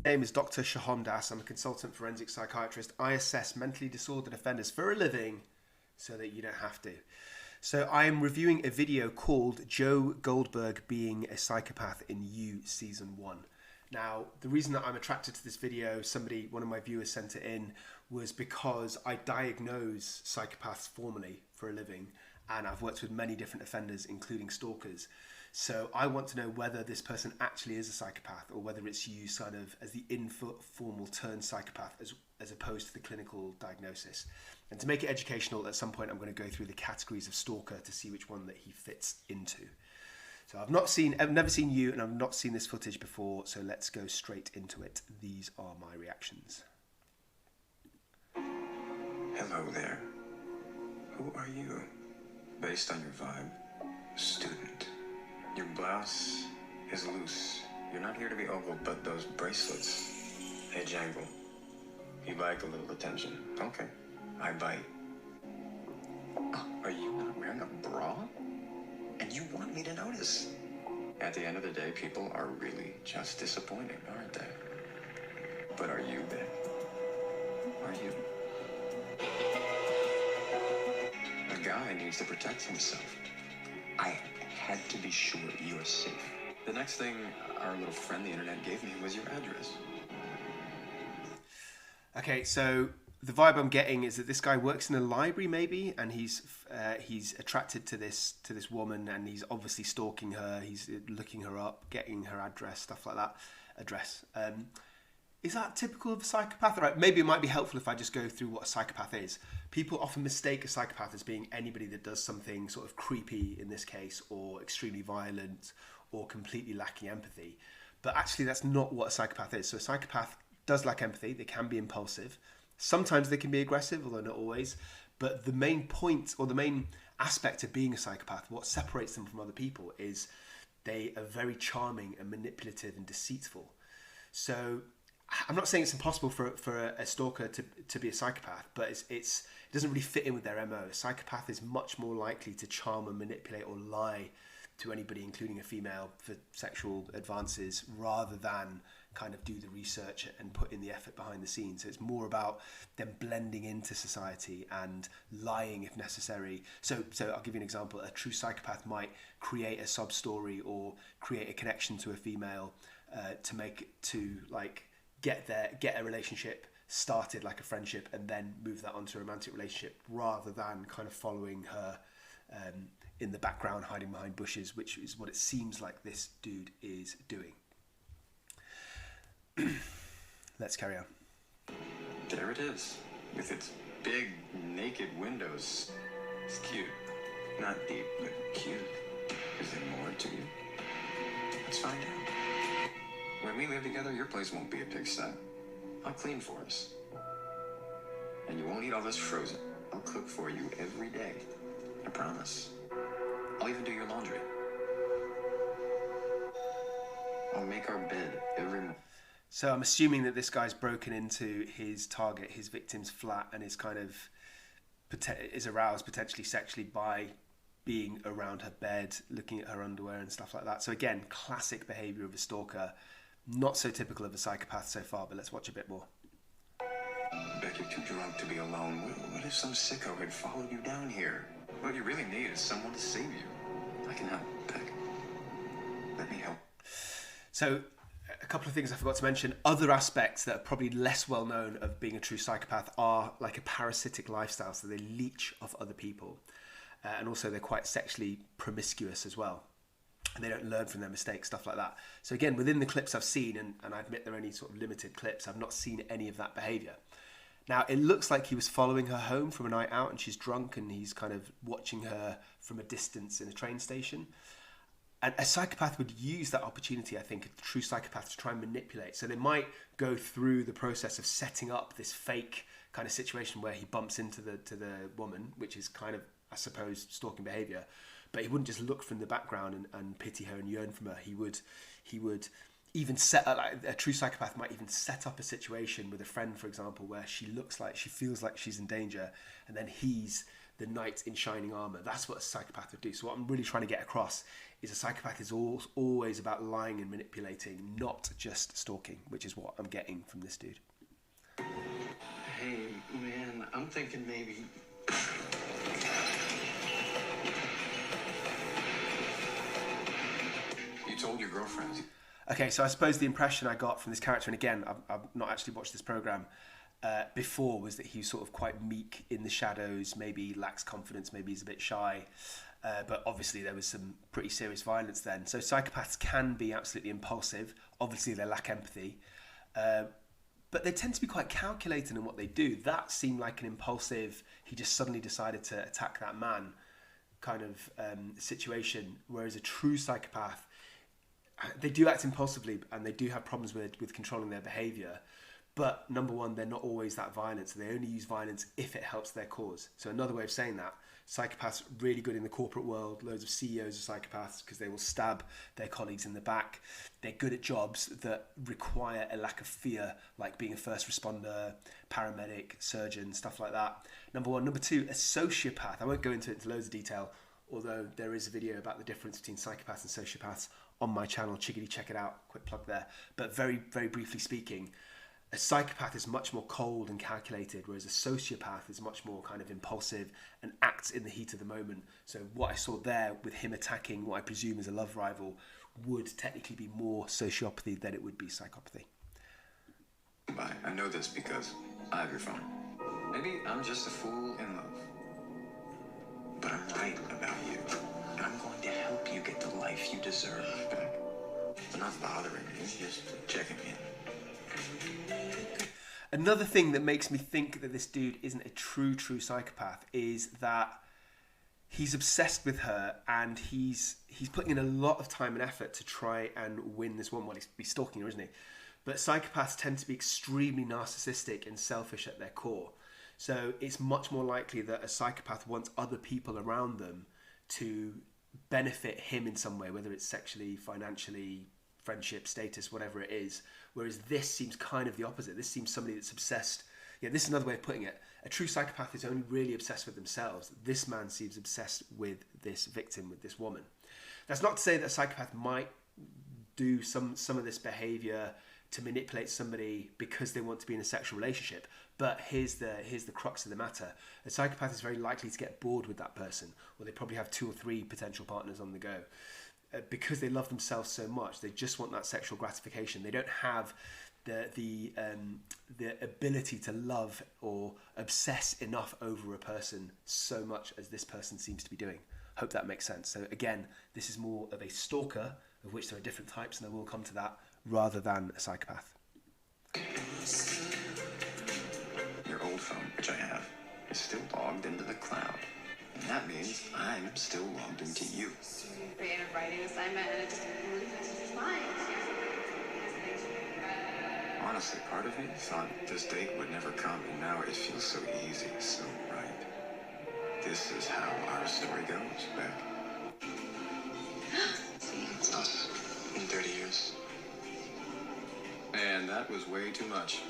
My name is Dr. Shaham Das. I'm a consultant forensic psychiatrist. I assess mentally disordered offenders for a living so that you don't have to. So I am reviewing a video called Joe Goldberg Being a Psychopath in You Season 1. Now, the reason that I'm attracted to this video, one of my viewers sent it in, was because I diagnose psychopaths formally for a living, and I've worked with many different offenders, including stalkers. So I want to know whether this person actually is a psychopath or whether it's used sort of as the informal term psychopath as opposed to the clinical diagnosis. And to make it educational, at some point I'm going to go through the categories of stalker to see which one that he fits into. So I've never seen you, and I've not seen this footage before, so let's go straight into it. These are my reactions. Hello there. Who are you? Based on your vibe, student. Your blouse is loose. You're not here to be ogled, but those bracelets, they jangle. You like a little attention. Okay, I bite. Oh, are you not wearing a bra? And you want me to notice? At the end of the day, people are really just disappointing, aren't they? But are you, babe? Are you? A guy needs to protect himself. I had to be sure you are safe. The next thing our little friend the internet gave me was your address. Okay, so the vibe I'm getting is that this guy works in a library, maybe, and he's attracted to this woman, and he's obviously stalking her. He's looking her up, getting her address, stuff like that. Is that typical of a psychopath? Right, maybe it might be helpful if I just go through what a psychopath is. People often mistake a psychopath as being anybody that does something sort of creepy in this case, or extremely violent, or completely lacking empathy. But actually that's not what a psychopath is. So a psychopath does lack empathy. They can be impulsive. Sometimes they can be aggressive, although not always. But the main point, or the main aspect of being a psychopath, what separates them from other people, is they are very charming and manipulative and deceitful. So I'm not saying it's impossible for a stalker to be a psychopath, but it doesn't really fit in with their MO. A psychopath is much more likely to charm and manipulate or lie to anybody, including a female, for sexual advances, rather than kind of do the research and put in the effort behind the scenes. So it's more about them blending into society and lying if necessary. So I'll give you an example. A true psychopath might create a sob story or create a connection to a female get a relationship started, like a friendship, and then move that onto a romantic relationship, rather than kind of following her in the background, hiding behind bushes, which is what it seems like this dude is doing. Let's carry on. There it is, with its big, naked windows. It's cute. Not deep, but cute. Is there more to you? Let's find out. When we live together, your place won't be a pigsty. I'll clean for us. And you won't eat all this frozen. I'll cook for you every day. I promise. I'll even do your laundry. I'll make our bed every morning. So I'm assuming that this guy's broken into his victim's flat, and is kind of is aroused potentially sexually by being around her bed, looking at her underwear and stuff like that. So again, classic behavior of a stalker. Not so typical of a psychopath so far, but let's watch a bit more. Bet you're too drunk to be alone. What if some sicko had followed you down here? What you really need is someone to save you. I can help, Beck. Let me help. So, a couple of things I forgot to mention. Other aspects that are probably less well known of being a true psychopath are like a parasitic lifestyle, so they leech off other people. And also they're quite sexually promiscuous as well. And they don't learn from their mistakes, stuff like that. So again, within the clips I've seen, and I admit they're only sort of limited clips, I've not seen any of that behaviour. Now, it looks like he was following her home from a night out, and she's drunk, and he's kind of watching her from a distance in a train station. And a psychopath would use that opportunity, I think, a true psychopath, to try and manipulate. So they might go through the process of setting up this fake kind of situation where he bumps into the woman, which is kind of, I suppose, stalking behaviour. But he wouldn't just look from the background and pity her and yearn from her. He would even set up, like a true psychopath might even set up a situation with a friend, for example, where she feels like she's in danger, and then he's the knight in shining armour. That's what a psychopath would do. So what I'm really trying to get across is a psychopath is always about lying and manipulating, not just stalking, which is what I'm getting from this dude. Hey, man, I'm thinking maybe... You told your girlfriends. Okay, so I suppose the impression I got from this character, and again, I've not actually watched this program before, was that he's sort of quite meek in the shadows, maybe lacks confidence, maybe he's a bit shy, but obviously there was some pretty serious violence then. So psychopaths can be absolutely impulsive. Obviously they lack empathy, but they tend to be quite calculated in what they do. That seemed like an impulsive, he just suddenly decided to attack that man kind of situation, whereas a true psychopath, they do act impulsively and they do have problems with controlling their behaviour. But number one, they're not always that violent. So they only use violence if it helps their cause. So another way of saying that, psychopaths really good in the corporate world. Loads of CEOs are psychopaths because they will stab their colleagues in the back. They're good at jobs that require a lack of fear, like being a first responder, paramedic, surgeon, stuff like that. Number one. Number two, a sociopath. I won't go into loads of detail, although there is a video about the difference between psychopaths and sociopaths on my channel. Chickadee, check it out. Quick plug there. But very, very briefly speaking, a psychopath is much more cold and calculated, whereas a sociopath is much more kind of impulsive and acts in the heat of the moment. So what I saw there with him attacking what I presume is a love rival would technically be more sociopathy than it would be psychopathy. Bye. I know this because I have your phone. Maybe I'm just a fool in love. But I'm right about you. And I'm going to help you get the life you deserve back. I'm not bothering you, just checking in. Another thing that makes me think that this dude isn't a true psychopath is that he's obsessed with her and he's putting in a lot of time and effort to try and win this woman. Well, he's stalking her, isn't he? But psychopaths tend to be extremely narcissistic and selfish at their core. So it's much more likely that a psychopath wants other people around them to benefit him in some way, whether it's sexually, financially, friendship, status, whatever it is. Whereas this seems kind of the opposite. This seems somebody that's obsessed. Yeah, this is another way of putting it. A true psychopath is only really obsessed with themselves. This man seems obsessed with this victim, with this woman. That's not to say that a psychopath might do some of this behaviour to manipulate somebody because they want to be in a sexual relationship. But here's the crux of the matter. A psychopath is very likely to get bored with that person, or they probably have 2 or 3 potential partners on the go. Because they love themselves so much, they just want that sexual gratification. They don't have the ability to love or obsess enough over a person so much as this person seems to be doing. Hope that makes sense. So again, this is more of a stalker, of which there are different types, and I will come to that, rather than a psychopath. Your old phone, which I have, is still logged into the cloud. And that means I'm still logged into you. Creative writing assignment, and it's fine. Honestly, part of me thought this date would never come, and now it feels so easy, so right. This is how our story goes, Beck. See, It's us in 30 years. And that was way too much.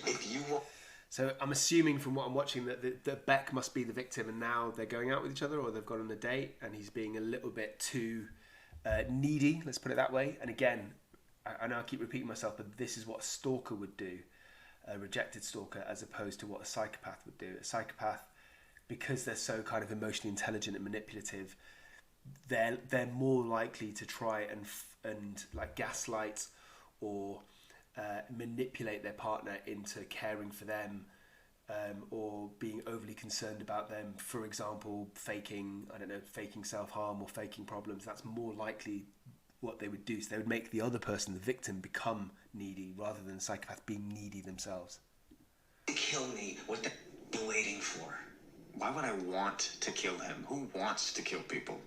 If you want... So I'm assuming from what I'm watching that Beck must be the victim, and now they're going out with each other, or they've gone on a date, and he's being a little bit too needy, let's put it that way. And again, I know I keep repeating myself, but this is what a stalker would do, a rejected stalker, as opposed to what a psychopath would do. A psychopath, because they're so kind of emotionally intelligent and manipulative, they're more likely to try and like gaslight or manipulate their partner into caring for them, or being overly concerned about them. For example, faking self-harm or faking problems. That's more likely what they would do. So they would make the other person, the victim, become needy rather than the psychopath being needy themselves. Kill me. What the are you waiting for? Why would I want to kill him? Who wants to kill people?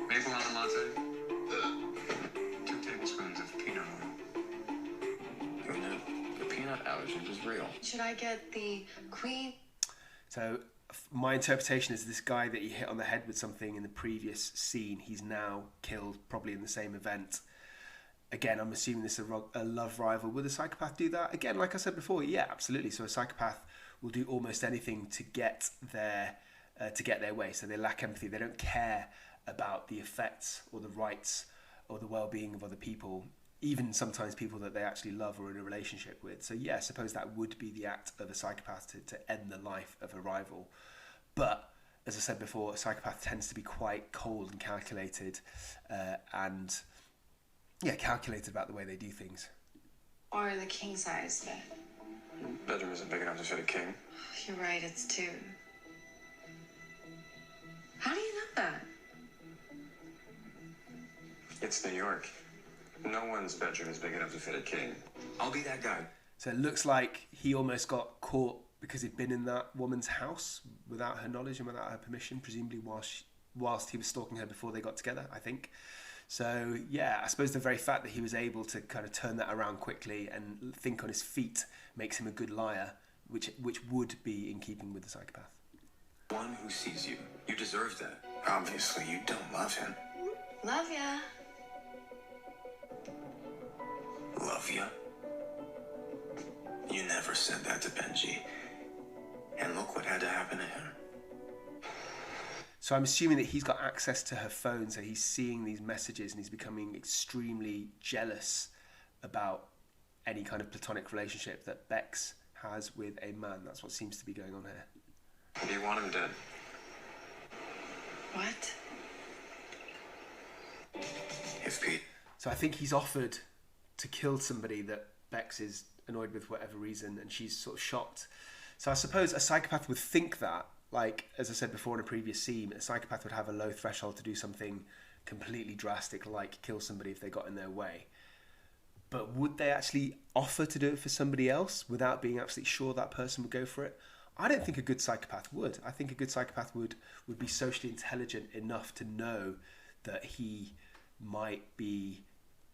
Maple on the latte? 2 tablespoons of peanut oil. The peanut allergy is real. should I get the queen? So my interpretation is this guy that he hit on the head with something in the previous scene, he's now killed, probably in the same event. Again, I'm assuming this is a love rival. Would a psychopath do that? Again, like I said before, yeah, absolutely. So a psychopath will do almost anything to get their to get their way. So they lack empathy. They don't care about the effects or the rights or the well-being of other people, even sometimes people that they actually love or in a relationship with. So yeah, I suppose that would be the act of a psychopath to end the life of a rival. But as I said before, a psychopath tends to be quite cold and calculated, calculated about the way they do things. Or the king size bed. Bedroom isn't big enough to fit a king. You're right, it's 2. How do you know that? It's New York. No one's bedroom is big enough to fit a king. I'll be that guy. So it looks like he almost got caught because he'd been in that woman's house without her knowledge and without her permission, presumably whilst he was stalking her before they got together, I think. So yeah, I suppose the very fact that he was able to kind of turn that around quickly and think on his feet makes him a good liar, which would be in keeping with the psychopath. One who sees you. You deserve that. Obviously, you don't love him. Love ya. Love ya? You never said that to Benji. And look what had to happen to him. So I'm assuming that he's got access to her phone, so he's seeing these messages and he's becoming extremely jealous about any kind of platonic relationship that Bex has with a man. That's what seems to be going on here. Do you want him dead? What? If Pete... So I think he's offered to kill somebody that Bex is annoyed with for whatever reason, and she's sort of shocked. So I suppose a psychopath would think that, like, as I said before in a previous scene, a psychopath would have a low threshold to do something completely drastic, like kill somebody if they got in their way. But would they actually offer to do it for somebody else without being absolutely sure that person would go for it? I don't think a good psychopath would. I think a good psychopath would be socially intelligent enough to know that he might be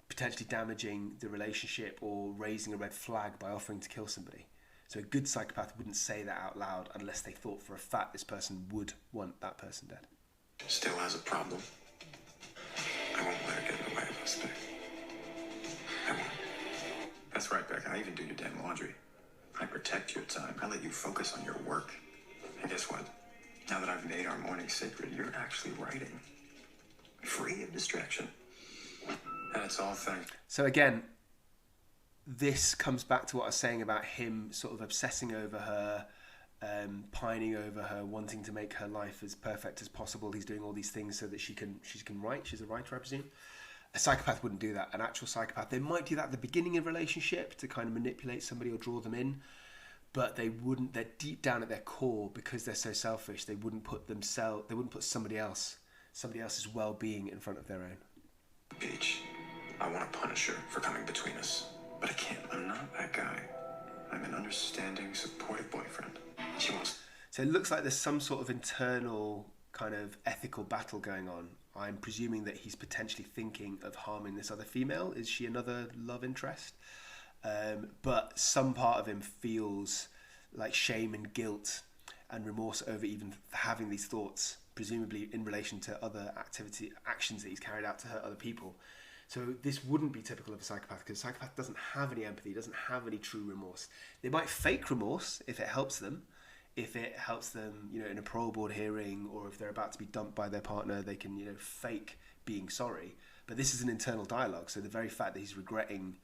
potentially damaging the relationship or raising a red flag by offering to kill somebody. So a good psychopath wouldn't say that out loud unless they thought for a fact this person would want that person dead. Still has a problem. I won't let her get in the way of us, Beck. I won't. That's right, Beck. I even do your damn laundry. I protect your time. I let you focus on your work. And guess what? Now that I've made our morning sacred, you're actually writing. Free of distraction. And it's all thanks. So again, this comes back to what I was saying about him sort of obsessing over her, pining over her, wanting to make her life as perfect as possible. He's doing all these things so that she can write. She's a writer, I presume. A psychopath wouldn't do that. An actual psychopath, they might do that at the beginning of a relationship to kind of manipulate somebody or draw them in, but they wouldn't. They're deep down at their core, because they're so selfish. They wouldn't put somebody else's well-being in front of their own. Peach, I want to punish her for coming between us. But I can't. I'm not that guy. I'm an understanding, supportive boyfriend. She wants... So it looks like there's some sort of internal kind of ethical battle going on. I'm presuming that he's potentially thinking of harming this other female. Is she another love interest? But some part of him feels like shame and guilt and remorse over even having these thoughts, presumably in relation to other actions that he's carried out to hurt other people. So this wouldn't be typical of a psychopath, because a psychopath doesn't have any empathy, doesn't have any true remorse. They might fake remorse if it helps them. If it helps them, in a parole board hearing, or if they're about to be dumped by their partner, they can, fake being sorry. But this is an internal dialogue. So the very fact that he's regretting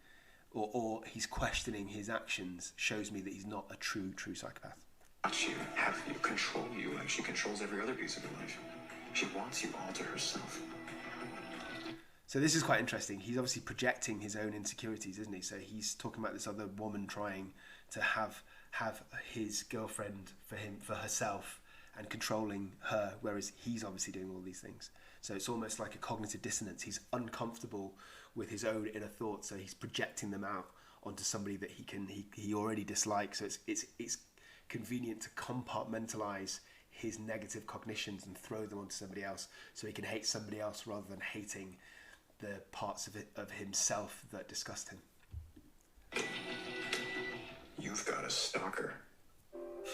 or he's questioning his actions shows me that he's not a true psychopath. Watch you, have you, control you like she controls every other piece of your life. She wants you all to herself. So this is quite interesting. He's obviously projecting his own insecurities, isn't he? So he's talking about this other woman trying to have his girlfriend for herself and controlling her, whereas he's obviously doing all these things. So it's almost like a cognitive dissonance. He's uncomfortable with his own inner thoughts, so he's projecting them out onto somebody that he already dislikes. So it's convenient to compartmentalize his negative cognitions and throw them onto somebody else, so he can hate somebody else rather than hating the parts of himself that disgust him. You've got a stalker.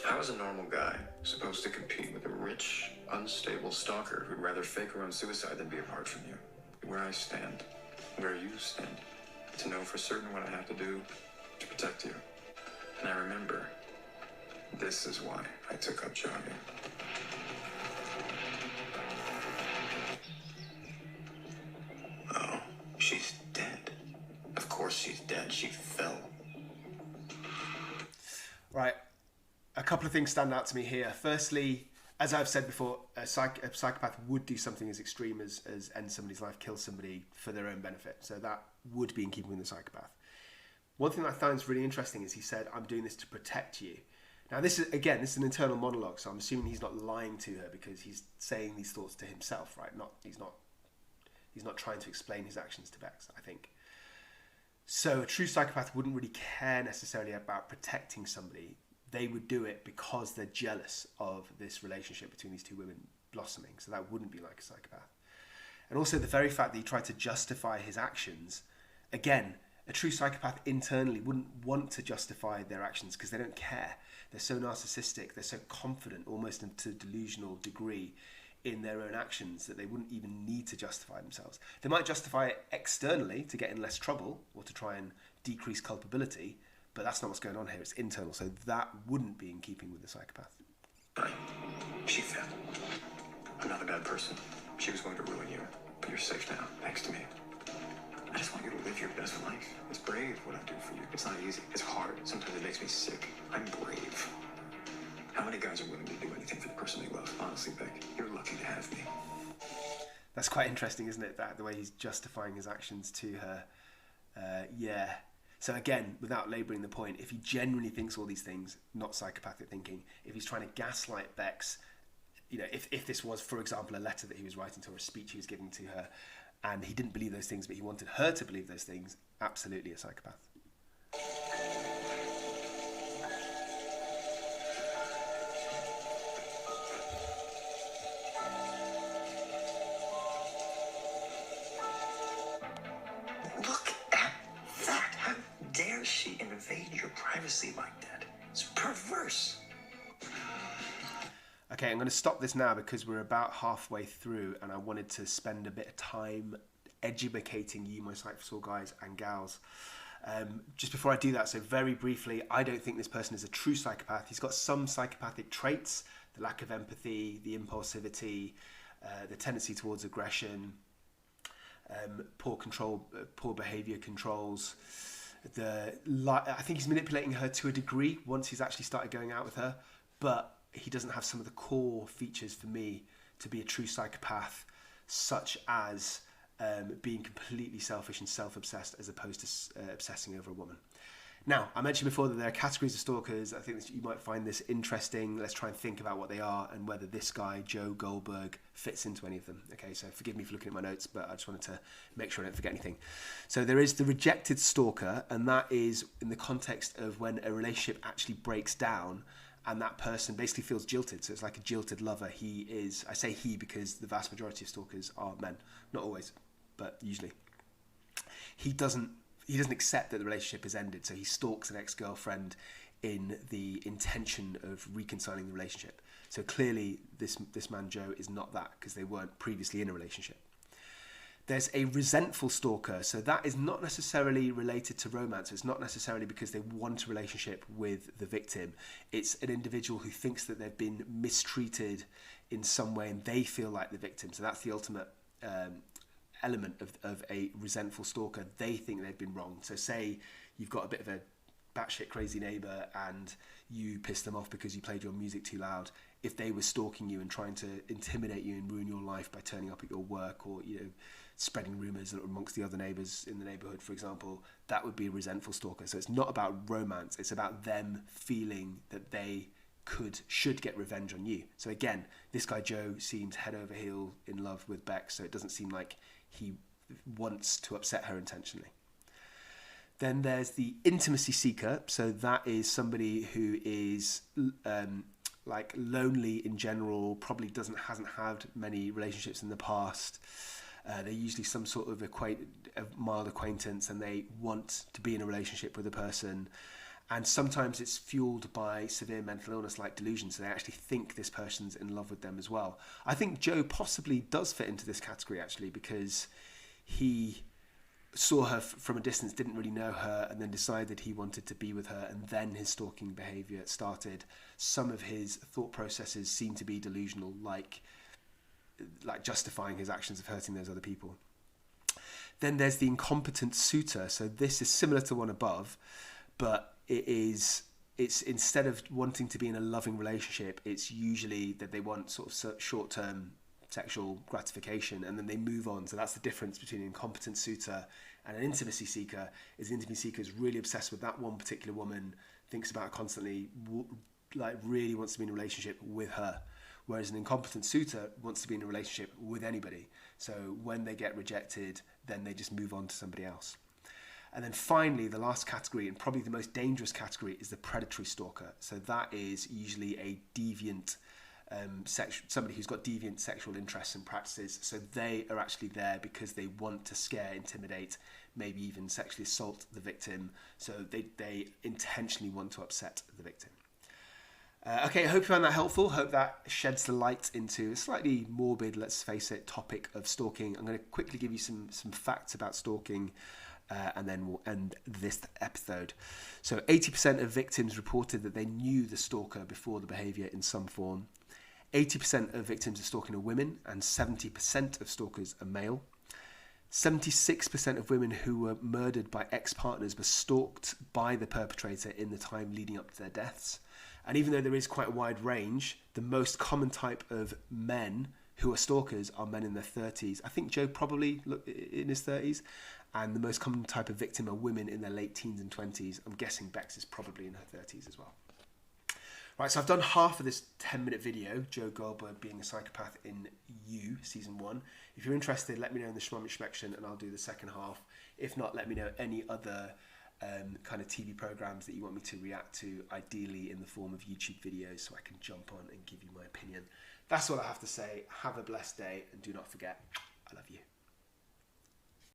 How is a normal guy supposed to compete with a rich, unstable stalker who'd rather fake her own suicide than be apart from you? Where I stand, where you stand, to know for certain what I have to do to protect you. And I remember, this is why I took up jogging. and she fell. Right. A couple of things stand out to me here. Firstly, as I've said before, a psychopath would do something as extreme as end somebody's life, kill somebody for their own benefit. So that would be in keeping with the psychopath. One thing that I found really interesting is he said, "I'm doing this to protect you." Now, this is an internal monologue, so I'm assuming he's not lying to her because he's saying these thoughts to himself, right? He's not trying to explain his actions to Bex, I think. So a true psychopath wouldn't really care necessarily about protecting somebody. They would do it because they're jealous of this relationship between these two women blossoming. So that wouldn't be like a psychopath. And also the very fact that he tried to justify his actions, again, a true psychopath internally wouldn't want to justify their actions because they don't care. They're so narcissistic, they're so confident, almost to a delusional degree in their own actions that they wouldn't even need to justify themselves. They might justify it externally to get in less trouble or to try and decrease culpability, but that's not what's going on here. It's internal, so that wouldn't be in keeping with the psychopath. Right. She fell. I'm not a bad person. She was going to ruin you, but you're safe now, thanks to me. I just want you to live your best life. It's brave what I do for you. It's not easy. It's hard. Sometimes it makes me sick. I'm brave. How many guys are willing to do anything for the person they love? Honestly, Beck, you're lucky to have me. That's quite interesting, isn't it? That the way he's justifying his actions to her. Yeah. So again, without labouring the point, if he genuinely thinks all these things, not psychopathic thinking, if he's trying to gaslight Bex, if this was, for example, a letter that he was writing to her, a speech he was giving to her, and he didn't believe those things, but he wanted her to believe those things, absolutely a psychopath. Look at that. How dare she invade your privacy like that? It's perverse. Okay, I'm going to stop this now because we're about halfway through and I wanted to spend a bit of time educating you, my Psych for guys and gals. Just before I do that, so very briefly, I don't think this person is a true psychopath. He's got some psychopathic traits, the lack of empathy, the impulsivity, the tendency towards aggression, poor behaviour controls. I think he's manipulating her to a degree once he's actually started going out with her, but he doesn't have some of the core features for me to be a true psychopath, such as being completely selfish and self-obsessed as opposed to obsessing over a woman. Now, I mentioned before that there are categories of stalkers. I think that you might find this interesting. Let's try and think about what they are and whether this guy, Joe Goldberg, fits into any of them. Okay, so forgive me for looking at my notes, but I just wanted to make sure I don't forget anything. So there is the rejected stalker, and that is in the context of when a relationship actually breaks down and that person basically feels jilted. So it's like a jilted lover. He is, I say he because the vast majority of stalkers are men. Not always, but usually. He doesn't accept that the relationship has ended, so he stalks an ex-girlfriend in the intention of reconciling the relationship. So clearly this man Joe is not that, because they weren't previously in a relationship. There's a resentful stalker, so that is not necessarily related to romance. It's not necessarily because they want a relationship with the victim. It's an individual who thinks that they've been mistreated in some way and they feel like the victim. So that's the ultimate element of a resentful stalker. They think they've been wronged. So say you've got a bit of a batshit crazy neighbour and you pissed them off because you played your music too loud. If they were stalking you and trying to intimidate you and ruin your life by turning up at your work or, spreading rumours amongst the other neighbours in the neighbourhood, for example, that would be a resentful stalker. So it's not about romance. It's about them feeling that they should get revenge on you. So again, this guy Joe seems head over heel in love with Beck, so it doesn't seem like he wants to upset her intentionally. Then there's the intimacy seeker. So that is somebody who is lonely in general, probably hasn't had many relationships in the past. They're usually some sort of mild acquaintance and they want to be in a relationship with a person. And sometimes it's fueled by severe mental illness like delusion, so they actually think this person's in love with them as well. I think Joe possibly does fit into this category actually, because he saw her from a distance, didn't really know her, and then decided he wanted to be with her, and then his stalking behaviour started. Some of his thought processes seem to be delusional, like justifying his actions of hurting those other people. Then there's the incompetent suitor. So this is similar to one above, but it's instead of wanting to be in a loving relationship, it's usually that they want sort of short-term sexual gratification, and then they move on. So that's the difference between an incompetent suitor and an intimacy seeker. Is the intimacy seeker is really obsessed with that one particular woman, thinks about her constantly, like really wants to be in a relationship with her. Whereas an incompetent suitor wants to be in a relationship with anybody. So when they get rejected, then they just move on to somebody else. And then finally, the last category, and probably the most dangerous category, is the predatory stalker. So that is usually a deviant, somebody who's got deviant sexual interests and practices. So they are actually there because they want to scare, intimidate, maybe even sexually assault the victim. So they intentionally want to upset the victim. Okay, I hope you found that helpful. Hope that sheds the light into a slightly morbid, let's face it, topic of stalking. I'm going to quickly give you some facts about stalking, and then we'll end this episode. So 80% of victims reported that they knew the stalker before the behaviour in some form. 80% of victims of stalking are women, and 70% of stalkers are male. 76% of women who were murdered by ex-partners were stalked by the perpetrator in the time leading up to their deaths. And even though there is quite a wide range, the most common type of men who are stalkers are men in their 30s. I think Joe probably in his 30s. And the most common type of victim are women in their late teens and 20s. I'm guessing Bex is probably in her 30s as well. Right, so I've done half of this 10-minute video, Joe Goldberg being a psychopath in You, Season 1. If you're interested, let me know in the 𝐿𝐵𝐵𝐻 section and I'll do the second half. If not, let me know any other kind of TV programs that you want me to react to, ideally in the form of YouTube videos, so I can jump on and give you my opinion. That's all I have to say. Have a blessed day, and do not forget, I love you.